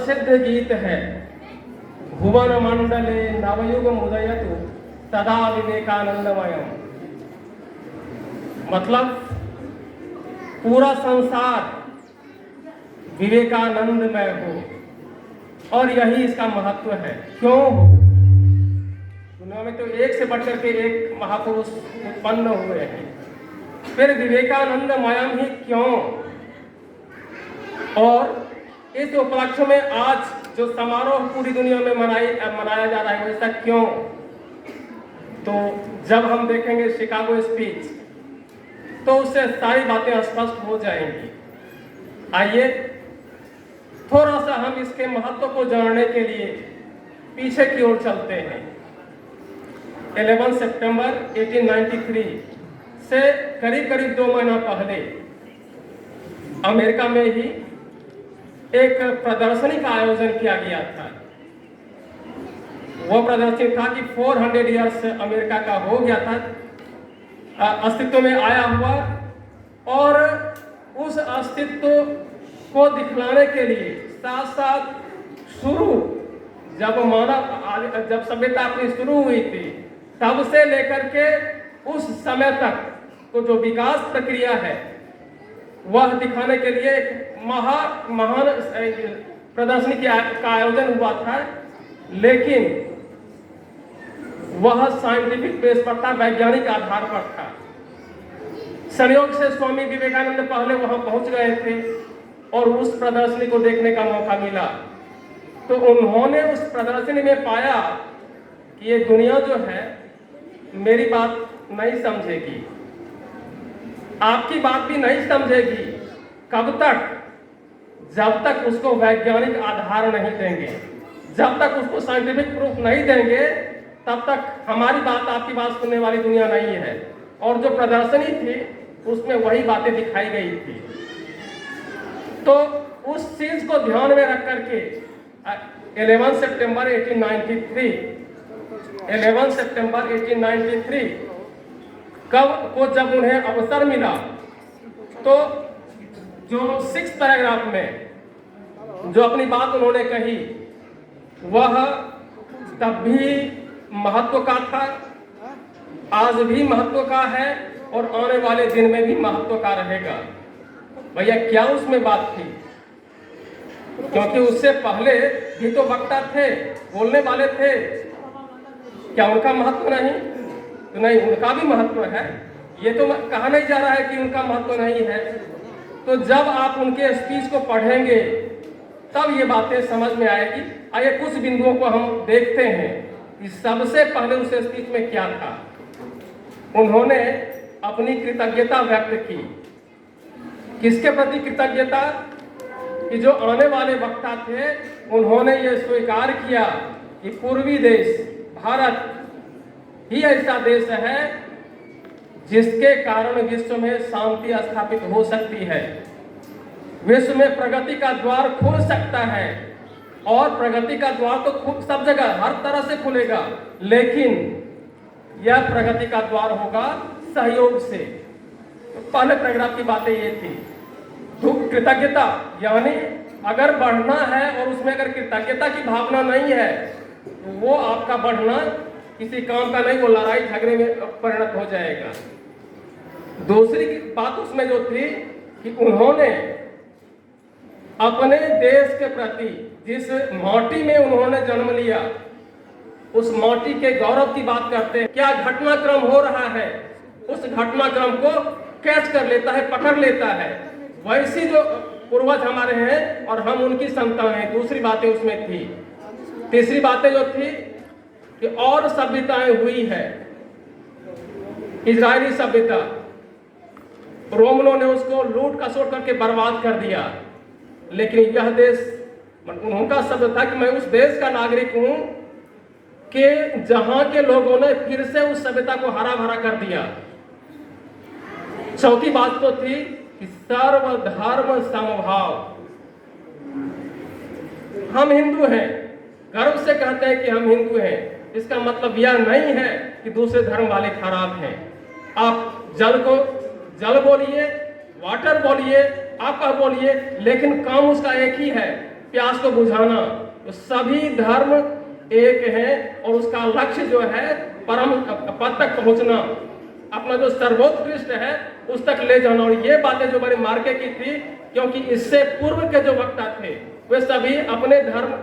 प्रसिद्ध गीत है, भुवन मंडले नवयुग उदयतु तदा विवेकानंदमयम। मतलब पूरा संसार विवेकानंदमय हो, और यही इसका महत्व है। क्यों हो? दुनिया में तो एक से बढ़कर के एक महापुरुष उत्पन्न हुए हैं, फिर विवेकानंदमयम ही क्यों? और इस उपलक्ष्य में आज जो समारोह पूरी दुनिया में मनाया जा रहा है, वैसा क्यों? तो जब हम देखेंगे शिकागो स्पीच, तो उससे सारी बातें स्पष्ट हो जाएंगी। आइए थोड़ा सा हम इसके महत्व को जानने के लिए पीछे की ओर चलते हैं। 11 सितंबर 1893 से करीब करीब 2 महीना पहले अमेरिका में ही एक प्रदर्शनी का आयोजन किया गया था। वो प्रदर्शनी था कि 400 ईयर्स अमेरिका का हो गया था, अस्तित्व में आया हुआ, और उस अस्तित्व को दिखलाने के लिए साथ साथ शुरू जब सभ्यता अपनी शुरू हुई थी, तब से लेकर के उस समय तक को जो विकास प्रक्रिया है, वह दिखाने के लिए एक महान प्रदर्शनी का आयोजन हुआ था। लेकिन वह साइंटिफिक बेस पर था, वैज्ञानिक आधार पर था। संयोग से स्वामी विवेकानंद पहले वहां पहुंच गए थे और उस प्रदर्शनी को देखने का मौका मिला। तो उन्होंने उस प्रदर्शनी में पाया कि ये दुनिया जो है मेरी बात नहीं समझेगी, आपकी बात भी नहीं समझेगी। कब तक? जब तक उसको वैज्ञानिक आधार नहीं देंगे, जब तक उसको साइंटिफिक प्रूफ नहीं देंगे, तब तक हमारी बात आपकी बात सुनने वाली दुनिया नहीं है। और जो प्रदर्शनी थी उसमें वही बातें दिखाई गई थी। तो उस चीज को ध्यान में रख करके 11 सितंबर 1893 कब को जब उन्हें अवसर मिला, तो जो 6 पैराग्राफ में जो अपनी बात उन्होंने कही, वह तब भी महत्व का था, आज भी महत्व का है, और आने वाले दिन में भी महत्व का रहेगा। भैया क्या उसमें बात थी? क्योंकि उससे पहले भी तो वक्ता थे, बोलने वाले थे, क्या उनका महत्व नहीं? तो नहीं, उनका भी महत्व है। ये तो कहा नहीं जा रहा है कि उनका महत्व नहीं है। तो जब आप उनके स्पीच को पढ़ेंगे तब ये बातें समझ में आएगी। आइए कुछ बिंदुओं को हम देखते हैं कि सबसे पहले उस स्पीच में क्या था। उन्होंने अपनी कृतज्ञता व्यक्त की। किसके प्रति कृतज्ञता? कि जो आने वाले वक्ता थे, उन्होंने ये स्वीकार किया कि पूर्वी देश भारत ही ऐसा देश है जिसके कारण विश्व में शांति स्थापित हो सकती है, विश्व में प्रगति का द्वार खुल सकता है। और प्रगति का द्वार तो सब जगह हर तरह से खुलेगा, लेकिन यह प्रगति का द्वार होगा सहयोग से। तो पहले पैराग्राफ की बातें ये थी। तो कृतज्ञता यानी अगर बढ़ना है और उसमें अगर कृतज्ञता की भावना नहीं है, तो वो आपका बढ़ना किसी काम का नहीं, वो लड़ाई झगड़े में परिणत हो जाएगा। दूसरी बात उसमें जो थी कि उन्होंने अपने देश के प्रति, जिस माटी में उन्होंने जन्म लिया, उस माटी के गौरव की बात करते हैं। क्या घटनाक्रम हो रहा है, उस घटनाक्रम को कैच कर लेता है, पकड़ लेता है। वैसी जो पूर्वज हमारे हैं और हम उनकी संतान हैं। दूसरी बातें उसमें थी। तीसरी बातें जो थी कि और सभ्यताएं हुई है। इजरायली सभ्यता, रोमनों ने उसको लूट खसोट करके बर्बाद कर दिया, लेकिन यह देश, उनका शब्द था कि मैं उस देश का नागरिक हूं कि जहां के लोगों ने फिर से उस सभ्यता को हरा भरा कर दिया। चौथी बात तो थी कि सर्वधर्म समभाव। हम हिंदू हैं, गर्व से कहते हैं कि हम हिंदू हैं। इसका मतलब यह नहीं है कि दूसरे धर्म वाले खराब हैं। आप जल को जल बोलिए, वाटर बोलिए, आपका बोलिए, लेकिन काम उसका एक ही है। प्यास को बुझाना। तो सभी धर्म एक है और उसका लक्ष्य जो है परम पद तक पहुंचना, अपना जो सर्वोत्कृष्ट है उस तक ले जाना। और ये बातें जो बड़े मार्के की थी, क्योंकि इससे पूर्व के जो वक्ता थे वे सभी अपने धर्म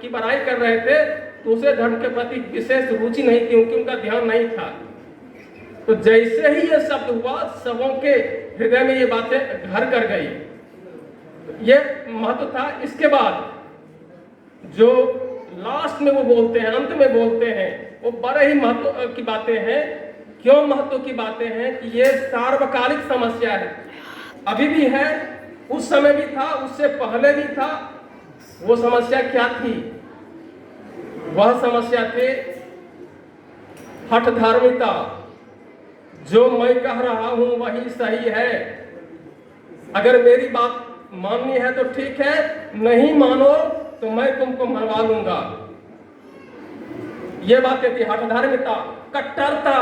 की बड़ाई कर रहे थे, दूसरे धर्म के प्रति विशेष रुचि नहीं थी, क्योंकि उनका ध्यान नहीं था। तो जैसे ही ये शब्द हुआ, सबों के हृदय में ये बातें घर कर गई। ये महत्व था। इसके बाद जो लास्ट में वो बोलते हैं, अंत में बोलते हैं, वो बड़े ही महत्व की बातें हैं। क्यों महत्व की बातें हैं? कि ये सार्वकालिक समस्या है, अभी भी है, उस समय भी था, उससे पहले भी था। वो समस्या क्या थी? वह समस्या थे हठ धार्मिकता। जो मैं कह रहा हूं वही सही है, अगर मेरी बात माननी है तो ठीक है, नहीं मानो तो मैं तुमको मरवा लूंगा। ये बातें थी। हठ धार्मिकता, कट्टरता,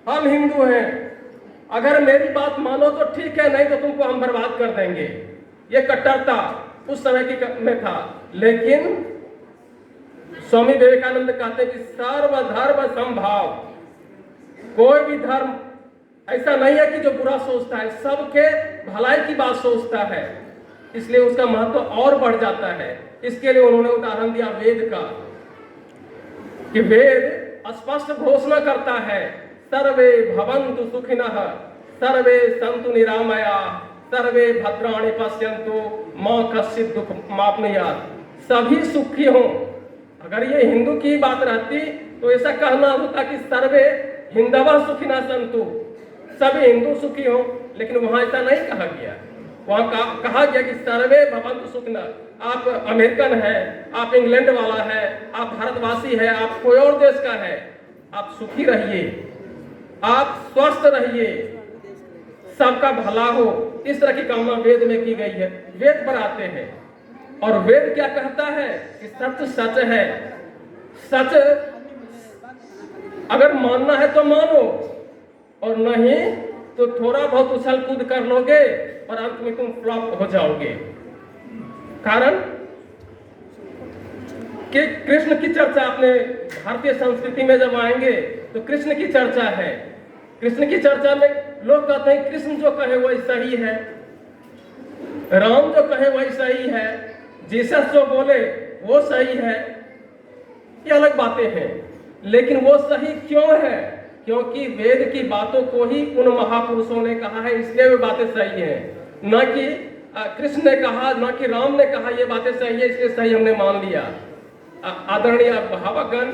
हम हिंदू हैं, अगर मेरी बात मानो तो ठीक है, नहीं तो तुमको हम बर्बाद कर देंगे। ये कट्टरता उस समय की में था। लेकिन स्वामी विवेकानंद कहते हैं कि सर्वधर्म समभाव। कोई भी धर्म ऐसा नहीं है कि जो बुरा सोचता है, सबके भलाई की बात सोचता है, इसलिए उसका महत्व और बढ़ जाता है। इसके लिए उन्होंने उदाहरण दिया वेद का, कि वेद स्पष्ट घोषणा करता है, सर्वे भवन्तु सुखिनः, सर्वे सन्तु निरामया, सर्वे भद्राणि पश्यन्तु मा कश्चित् दुःखमाप्नुयात्। सभी सुखी हों। अगर ये हिंदू की बात रहती तो ऐसा कहना होता कि सर्वे हिंदवः सुखिनः सन्तु, सभी हिंदू सुखी हों। लेकिन वहां ऐसा नहीं कहा गया। वहां कहा गया कि सर्वे भवन्तु सुखिनः। आप अमेरिकन है, आप इंग्लैंड वाला है, आप भारतवासी है, आप कोई और देश का है, आप सुखी रहिए, आप स्वस्थ रहिए, सबका भला हो। इस तरह की कामना वेद में की गई है। वेद पर आते हैं और वेद क्या कहता है कि सच सच है। सच अगर मानना है तो मानो, और नहीं तो थोड़ा बहुत उछल कूद कर लोगे और अंत में तुम फ्लॉप हो जाओगे। कारण कि कृष्ण की चर्चा अपने भारतीय संस्कृति में जब आएंगे तो कृष्ण की चर्चा है। कृष्ण की चर्चा में लोग कहते हैं कृष्ण जो कहे वही सही है, राम जो कहे वही सही है, जीसस जो बोले वो सही है। ये अलग बातें हैं, लेकिन वो सही क्यों है? क्योंकि वेद की बातों को ही उन महापुरुषों ने कहा है, इसलिए वे बातें सही हैं। न कि कृष्ण ने कहा, न कि राम ने कहा ये बातें सही है इसलिए सही हमने मान लिया। आदरणीय भावकगण,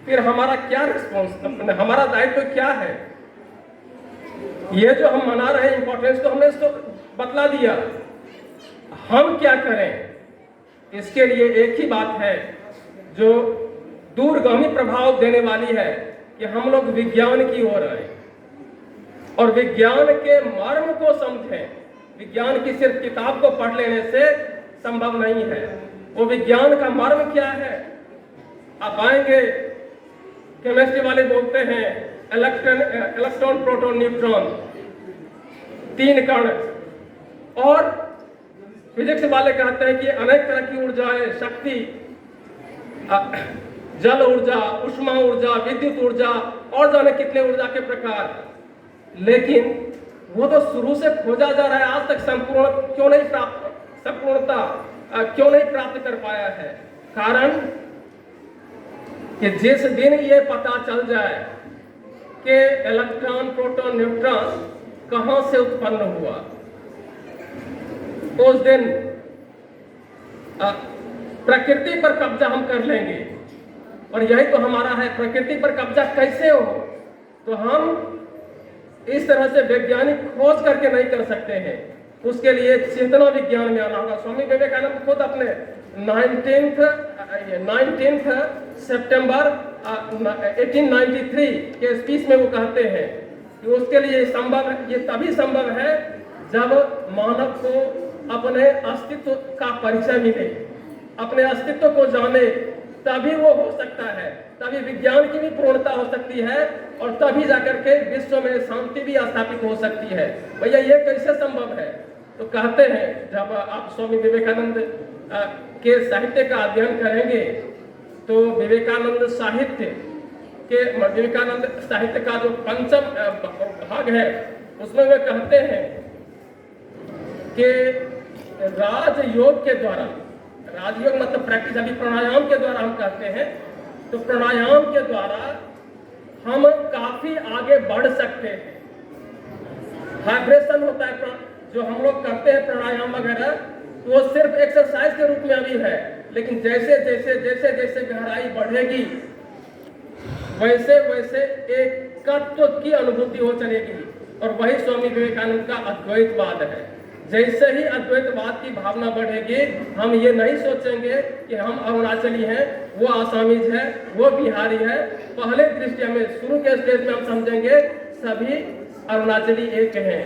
फिर हमारा क्या रिस्पॉन्स, हमारा दायित्व क्या है? ये जो हम मना रहे हैं इंपॉर्टेंस तो हमने इसको बतला दिया, हम क्या करें? इसके लिए एक ही बात है जो दूरगामी प्रभाव देने वाली है कि हम लोग विज्ञान की ओर आए और विज्ञान के मर्म को समझें। विज्ञान की सिर्फ किताब को पढ़ लेने से संभव नहीं है। वो विज्ञान का मर्म क्या है? आप आएंगे, केमिस्ट्री वाले बोलते हैं इलेक्ट्रॉन प्रोटॉन न्यूट्रॉन, 3 कण, और फिजिक्स वाले कहते हैं कि अनेक तरह की ऊर्जाएं, शक्ति, जल ऊर्जा, उष्मा ऊर्जा, विद्युत ऊर्जा और जाने कितने ऊर्जा के प्रकार। लेकिन वो तो शुरू से खोजा जा रहा है, आज तक संपूर्णता क्यों नहीं प्राप्त कर पाया है? कारण कि जिस दिन ये पता चल जाए कि इलेक्ट्रॉन प्रोटॉन न्यूट्रॉन कहां से उत्पन्न हुआ, उस दिन प्रकृति पर कब्जा हम कर लेंगे। और यही तो हमारा है, प्रकृति पर कब्जा कैसे हो? तो हम इस तरह से वैज्ञानिक खोज करके नहीं कर सकते हैं, उसके लिए चेतना विज्ञान में आना होगा। स्वामी विवेकानंद खुद अपने 19 सितंबर 1893 के स्पीच में वो कहते हैं कि उसके लिए संभव, ये तभी संभव है जब मानव को अपने अस्तित्व का परिचय मिले, अपने अस्तित्व को जाने, तभी वो हो सकता है, तभी विज्ञान की भी पूर्णता हो सकती है और तभी जाकर के विश्व में शांति भी स्थापित हो सकती है। भैया ये कैसे संभव है? तो कहते हैं, जब आप स्वामी विवेकानंद के साहित्य का अध्ययन करेंगे तो विवेकानंद साहित्य का जो पंचम भाग है उसमें वे कहते हैं कि राजयोग के द्वारा, राजयोग मतलब प्रैक्टिस, अभी प्राणायाम के द्वारा हम कहते हैं, तो प्राणायाम के द्वारा हम काफी आगे बढ़ सकते हैं। वाइब्रेशन होता है जो हम लोग करते हैं प्राणायाम वगैरह, तो वो सिर्फ एक्सरसाइज के रूप में अभी है, लेकिन जैसे जैसे जैसे जैसे गहराई बढ़ेगी वैसे वैसे एकत्व की अनुभूति हो चलेगी। और वही स्वामी विवेकानंद का अद्वैतवाद है। जैसे ही अद्वैतवाद की भावना बढ़ेगी, हम ये नहीं सोचेंगे कि हम अरुणाचली हैं, वो आसामीज है, वो बिहारी है। पहले दृष्टि में शुरू के स्टेज में हम समझेंगे सभी अरुणाचली एक हैं,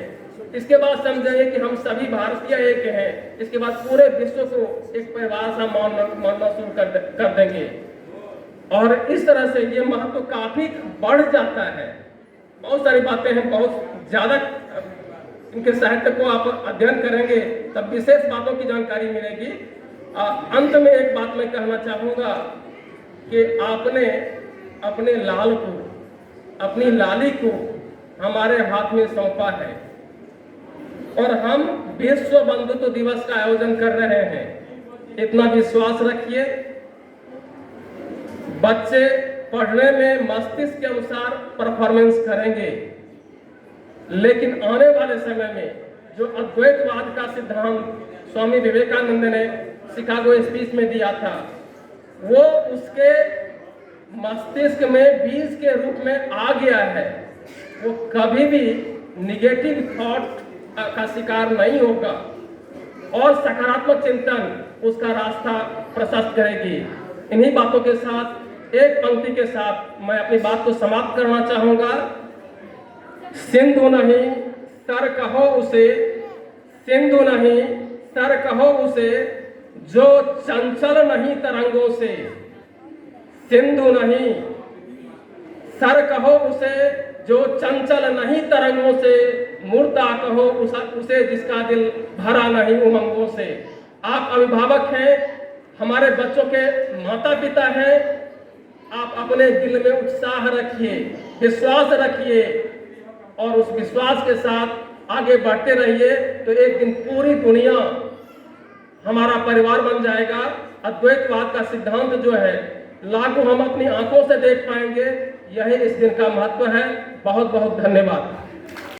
इसके बाद समझेंगे कि हम सभी भारतीय एक हैं, इसके बाद पूरे विश्व को एक परिवार सा मानना शुरू कर देंगे। और इस तरह से ये महत्व काफी बढ़ जाता है। बहुत सारी बातें हैं, बहुत ज्यादा इनके साहित्य को आप अध्ययन करेंगे तब विशेष बातों की जानकारी मिलेगी। अंत में एक बात मैं कहना चाहूंगा कि आपने अपने लाल को, अपनी लाली को हमारे हाथ में सौंपा है और हम विश्व बंधुत्व दिवस का आयोजन कर रहे हैं। इतना विश्वास रखिए, बच्चे पढ़ने में मस्तिष्क के अनुसार परफॉर्मेंस करेंगे, लेकिन आने वाले समय में जो अद्वैतवाद का सिद्धांत स्वामी विवेकानंद ने शिकागो स्पीच में दिया था, वो उसके मस्तिष्क में बीज के रूप में आ गया है। वो कभी भी निगेटिव थॉट का शिकार नहीं होगा और सकारात्मक चिंतन उसका रास्ता प्रशस्त करेगी। इन्हीं बातों के साथ, एक पंक्ति के साथ मैं अपनी बात को समाप्त करना चाहूंगा। सिंधु नहीं सर कहो उसे, सिंधु नहीं सर कहो उसे, जो चंचल नहीं तरंगों से। सिंधु नहीं सर कहो उसे, जो चंचल नहीं तरंगों से। मुर्दा कहो उसे, जिसका दिल भरा नहीं उमंगों से। आप अभिभावक हैं, हमारे बच्चों के माता पिता हैं, आप अपने दिल में उत्साह रखिए, विश्वास रखिए और उस विश्वास के साथ आगे बढ़ते रहिए, तो एक दिन पूरी दुनिया हमारा परिवार बन जाएगा। अद्वैतवाद का सिद्धांत जो है लागू हम अपनी आंखों से देख पाएंगे। यही इस दिन का महत्व है। बहुत बहुत धन्यवाद।